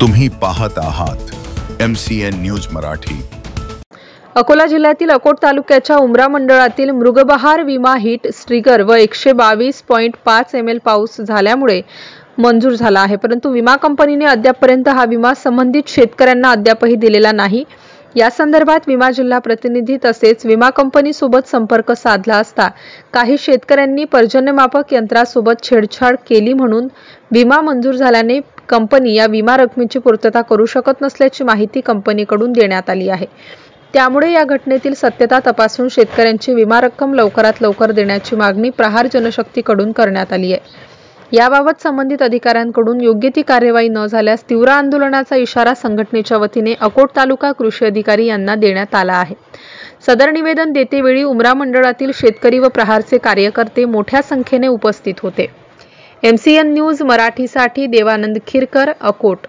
तुम्ही पाहत आहात MCN न्यूज मराठी। अकोला जिल्ह्यातील अकोट तालुक्याच्या उमरा मंडळातील मृगबहार विमा हिट स्ट्रिगर व 122.5 ml पाऊस झाल्यामुळे मंजूर झाला आहे, परंतु विमा कंपनीने अद्यापपर्यंत हा विमा संबंधित शेतकऱ्यांना अद्यापही दिलेला नाही। या संदर्भात विमा जिल्हा प्रतिनिधी तसेच विमा कंपनी सोबत संपर्क साधला असता काही शेतकऱ्यांनी पर्जन्यमापक यंत्रासोबत छेडछाड केली म्हणून विमा मंजूर झाल्याने कंपनी या विमा रकमेची पूर्तता करू शकत नसल्याची माहिती कंपनीकडून देण्यात आली आहे। त्यामुळे या घटनेतील सत्यता तपासून शेतकऱ्यांची विमा रक्कम लवकरात लवकर देण्याची मागणी प्रहार जनशक्तीकडून करण्यात आली आहे। याबाबत संबंधित अधिकाऱ्यांकडून योग्य ती कार्यवाही न झाल्यास तीव्र आंदोलनाचा इशारा संघटनेच्या वतीने अकोट तालुका कृषी अधिकारी यांना देण्यात आला आहे। सदर निवेदन देतेवेळी उमरा मंडळातील शेतकरी व प्रहारचे कार्यकर्ते मोठ्या संख्येने उपस्थित होते। MCN न्यूज मराठीसाठी देवानंद खिरकर, अकोट।